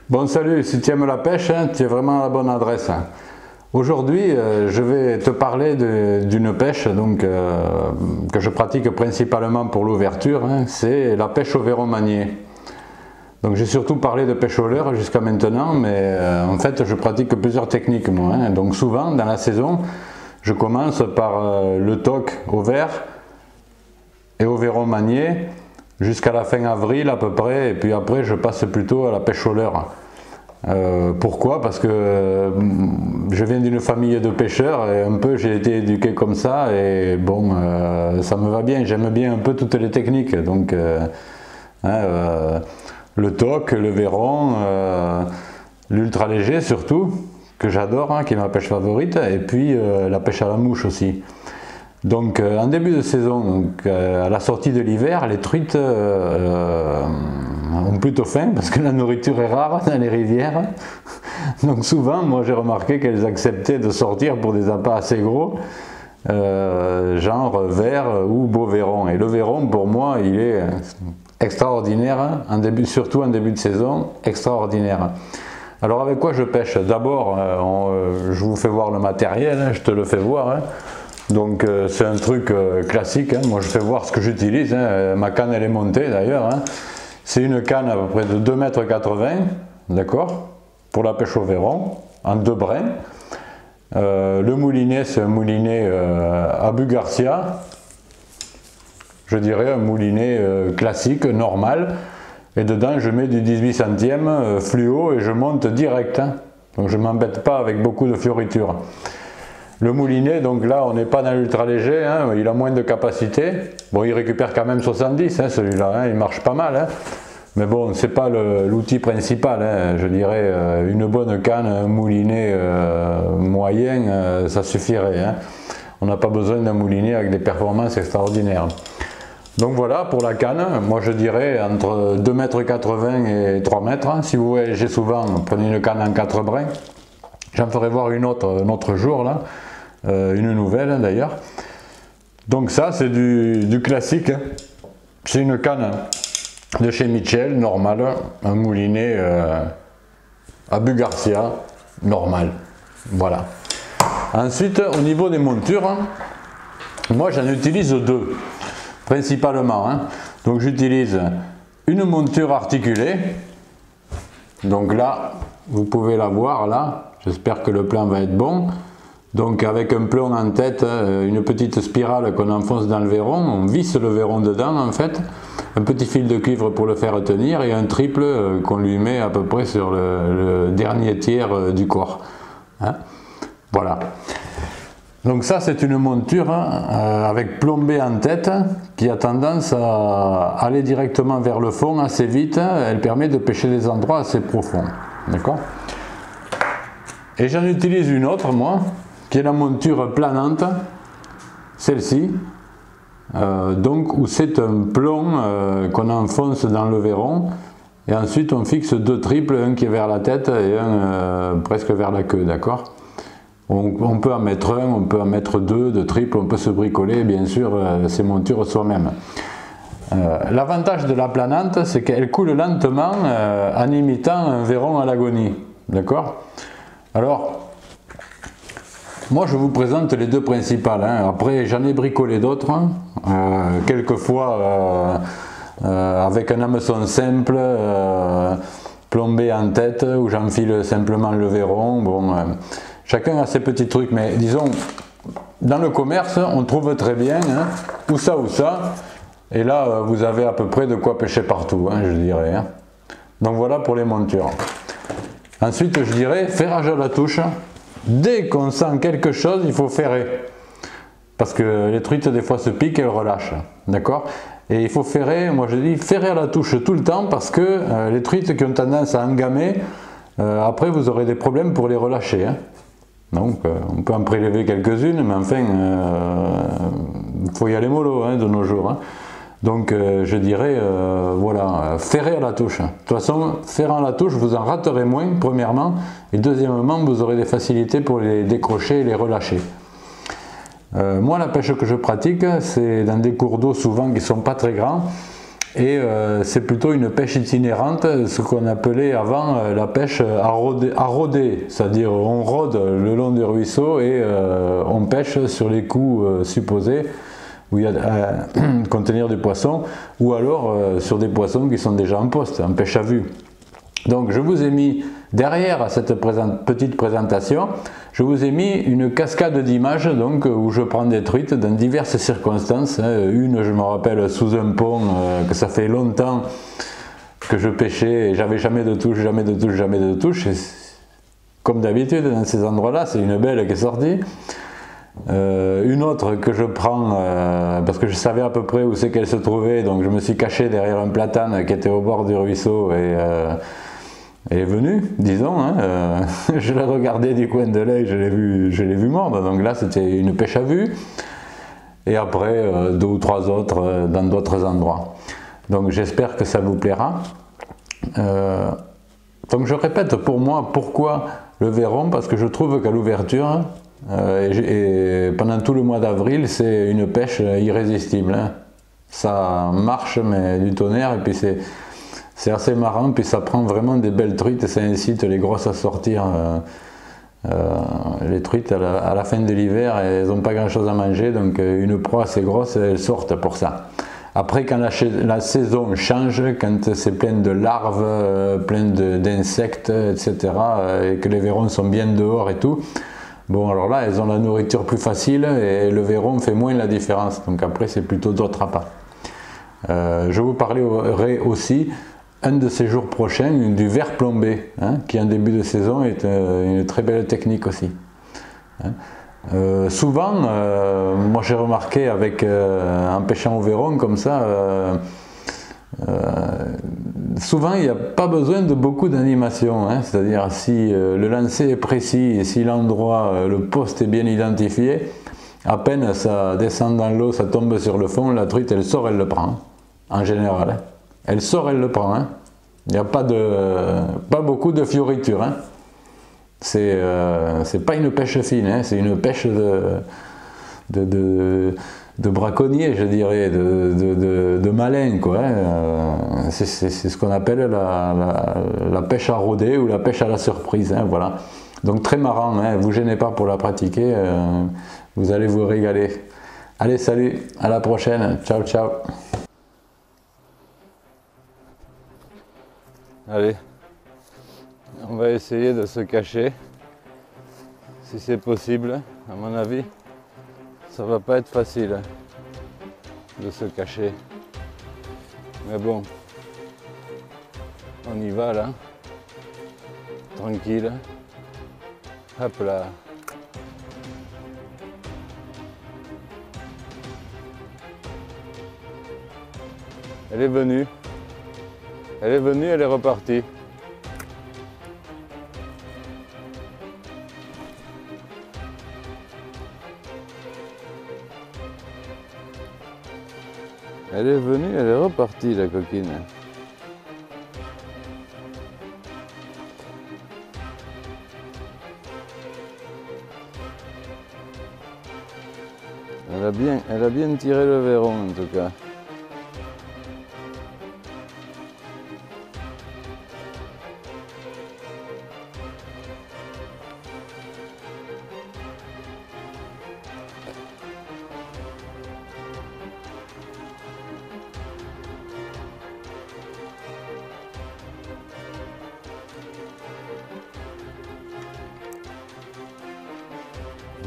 Bon salut, si tu aimes la pêche, tu es vraiment à la bonne adresse. Aujourd'hui, je vais te parler d'une pêche que je pratique principalement pour l'ouverture, c'est la pêche au verron manié. Donc j'ai surtout parlé de pêche au leurre jusqu'à maintenant, mais en fait je pratique plusieurs techniques moi. Donc souvent dans la saison, je commence par le toc au verre et au verron manié jusqu'à la fin avril à peu près, et puis après je passe plutôt à la pêche au leurre. Pourquoi? Parce que je viens d'une famille de pêcheurs et un peu j'ai été éduqué comme ça, et bon, ça me va bien, j'aime bien un peu toutes les techniques. Donc le toc, le verron, l'ultra léger surtout, que j'adore, qui est ma pêche favorite, et puis la pêche à la mouche aussi. Donc en début de saison, à la sortie de l'hiver, les truites ont plutôt faim parce que la nourriture est rare dans les rivières. Donc souvent, moi j'ai remarqué qu'elles acceptaient de sortir pour des appâts assez gros, genre vert ou beau verron. Et le verron, pour moi, il est extraordinaire, surtout en début de saison, extraordinaire. Alors avec quoi je pêche? D'abord, je vous fais voir le matériel, je te le fais voir. Donc c'est un truc classique, moi je fais voir ce que j'utilise, ma canne elle est montée d'ailleurs. C'est une canne à peu près de 2,80 m, d'accord, pour la pêche au verron, en 2 brins. Le moulinet, c'est un moulinet Abu Garcia, je dirais un moulinet classique, normal. Et dedans je mets du 18 centièmes fluo et je monte direct, donc je ne m'embête pas avec beaucoup de fioritures. Le moulinet, donc là on n'est pas dans l'ultra léger, il a moins de capacité. Bon, il récupère quand même 70 celui-là, il marche pas mal. Mais bon, c'est pas l'outil principal, je dirais une bonne canne, un moulinet moyen, ça suffirait. On n'a pas besoin d'un moulinet avec des performances extraordinaires. Donc voilà pour la canne, moi je dirais entre 2,80 m et 3 mètres. Si vous voyagez souvent, prenez une canne en 4 brins. J'en ferai voir une autre un autre jour là. Une nouvelle d'ailleurs. Donc ça c'est du classique, c'est une canne de chez Mitchell, normale, un moulinet Abu Garcia, normal, voilà. Ensuite au niveau des montures, moi j'en utilise deux, principalement, donc j'utilise une monture articulée, donc là, vous pouvez la voir là, j'espère que le plan va être bon. Donc avec un plomb en tête, une petite spirale qu'on enfonce dans le verron, on visse le verron dedans en fait, un petit fil de cuivre pour le faire tenir et un triple qu'on lui met à peu près sur le dernier tiers du corps. Voilà. Donc ça c'est une monture avec plombée en tête qui a tendance à aller directement vers le fond assez vite, elle permet de pêcher des endroits assez profonds. D'accord ? Et j'en utilise une autre moi, qui est la monture planante, celle-ci, donc où c'est un plomb qu'on enfonce dans le verron, et ensuite on fixe deux triples, un qui est vers la tête et un presque vers la queue, d'accord. On peut en mettre un, on peut en mettre deux, de triples, on peut se bricoler bien sûr ces montures soi-même. L'avantage de la planante, c'est qu'elle coule lentement en imitant un verron à l'agonie, d'accord. Alors, moi je vous présente les deux principales, après j'en ai bricolé d'autres, quelquefois avec un hameçon simple, plombé en tête, où j'enfile simplement le verron. Bon, chacun a ses petits trucs, mais disons, dans le commerce on trouve très bien ou ça, et là vous avez à peu près de quoi pêcher partout, je dirais. Donc voilà pour les montures. Ensuite je dirais ferrage à la touche. Dès qu'on sent quelque chose, il faut ferrer. Parce que les truites des fois se piquent et elles relâchent. D'accord? Et il faut ferrer, moi je dis ferrer à la touche tout le temps, parce que les truites qui ont tendance à engamer, après vous aurez des problèmes pour les relâcher. Donc on peut en prélever quelques-unes, mais enfin il faut y aller mollo de nos jours. Donc je dirais, voilà, ferrer à la touche. De toute façon, ferrant à la touche, vous en raterez moins, premièrement, et deuxièmement, vous aurez des facilités pour les décrocher et les relâcher. Moi, la pêche que je pratique, c'est dans des cours d'eau souvent qui ne sont pas très grands, Et c'est plutôt une pêche itinérante, ce qu'on appelait avant la pêche à rôder, c'est-à-dire on rôde le long du ruisseau et on pêche sur les coups supposés où il y a contenir des poissons, ou alors sur des poissons qui sont déjà en poste, en pêche à vue. Donc je vous ai mis derrière cette petite présentation, je vous ai mis une cascade d'images donc où je prends des truites dans diverses circonstances. Une, je me rappelle, sous un pont, que ça fait longtemps que je pêchais et j'avais jamais de touche, jamais de touche, jamais de touche. Et comme d'habitude dans ces endroits-là, c'est une belle qui est sortie. Une autre que je prends parce que je savais à peu près où c'est qu'elle se trouvait, donc je me suis caché derrière un platane qui était au bord du ruisseau et elle est venue, disons, hein, je l'ai regardée du coin de l'œil, je l'ai vu mordre, donc là c'était une pêche à vue, et après deux ou trois autres dans d'autres endroits. Donc j'espère que ça vous plaira. Donc je répète pour moi, pourquoi le Véron? Parce que je trouve qu'à l'ouverture, et pendant tout le mois d'avril, c'est une pêche irrésistible. Hein. Ça marche, mais du tonnerre, et puis c'est assez marrant, puis ça prend vraiment des belles truites et ça incite les grosses à sortir. Les truites à la fin de l'hiver, elles n'ont pas grand chose à manger, donc une proie assez grosse, elles sortent pour ça. Après, quand la saison change, quand c'est plein de larves, plein d'insectes, etc., et que les Vérons sont bien dehors et tout, bon, alors là, elles ont la nourriture plus facile et le Véron fait moins la différence. Donc après, c'est plutôt d'autres appâts. Je vous parlerai aussi un de ces jours prochains du ver plombé, hein, qui en début de saison est une très belle technique aussi. Hein. Souvent, moi j'ai remarqué en pêchant au Véron comme ça, souvent il n'y a pas besoin de beaucoup d'animation, hein, c'est-à-dire si le lancer est précis et si l'endroit, le poste est bien identifié, à peine ça descend dans l'eau, ça tombe sur le fond, la truite elle sort, elle le prend, en général. Hein. Elle sort, elle le prend. Hein. Il n'y a pas beaucoup de fioritures. Hein. C'est pas une pêche fine, hein. C'est une pêche de braconnier, je dirais, de malin, quoi. Hein. C'est ce qu'on appelle la pêche à rôder ou la pêche à la surprise. Hein, voilà. Donc très marrant, hein. Vous gênez pas pour la pratiquer, vous allez vous régaler. Allez, salut, à la prochaine, ciao, ciao. Allez, on va essayer de se cacher, si c'est possible. À mon avis, ça va pas être facile de se cacher. Mais bon, on y va là, tranquille. Hop là. Elle est venue. Elle est venue, elle est repartie. Elle est venue, elle est repartie, la coquine. Elle a bien tiré le Véron en tout cas.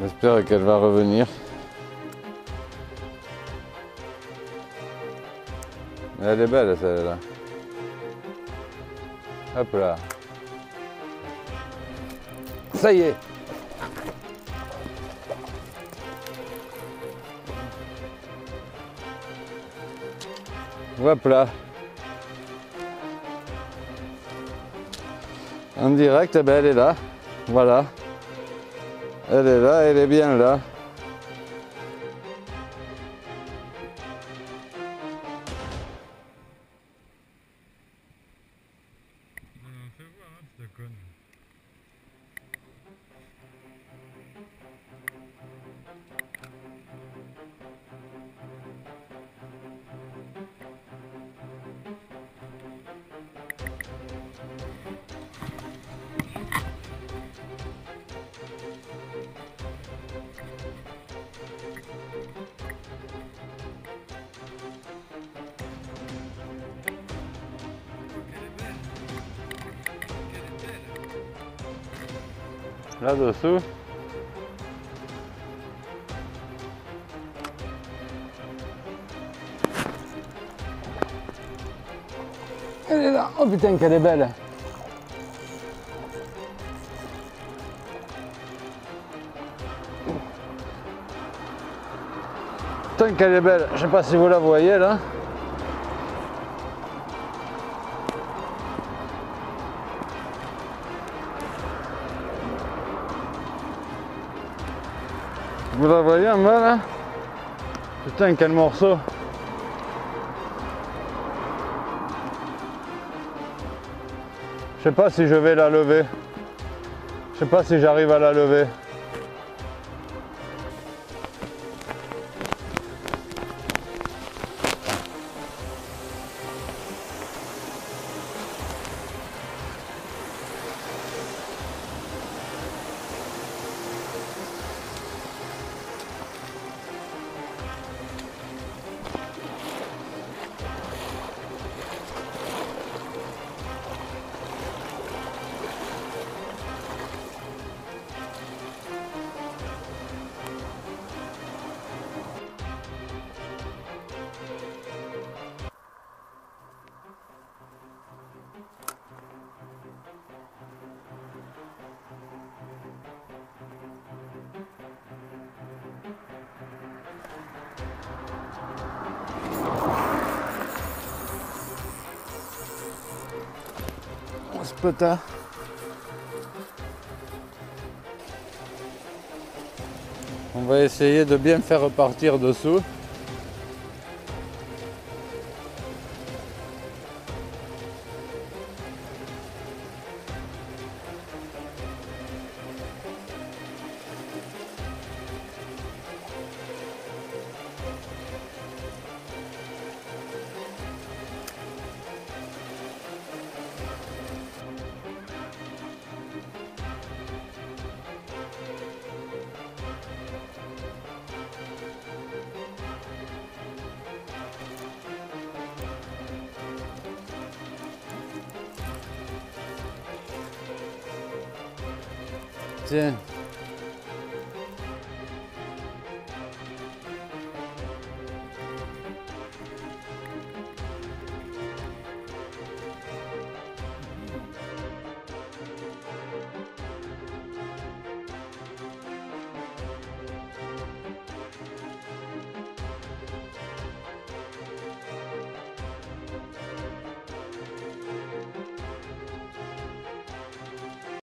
J'espère qu'elle va revenir. Elle est belle celle-là. Hop là. Ça y est. Hop là. En direct, ben elle est là. Voilà. Elle est là, elle est bien là. Fais voir, hein, tu te connes. là-dessous. Elle est là, oh putain qu'elle est belle. Putain qu'elle est belle, je sais pas si vous la voyez là. Vous la voyez en bas là? Putain quel morceau. Je sais pas si je vais la lever. Je sais pas si j'arrive à la lever. Peut-être. On va essayer de bien faire repartir dessous. Tiens.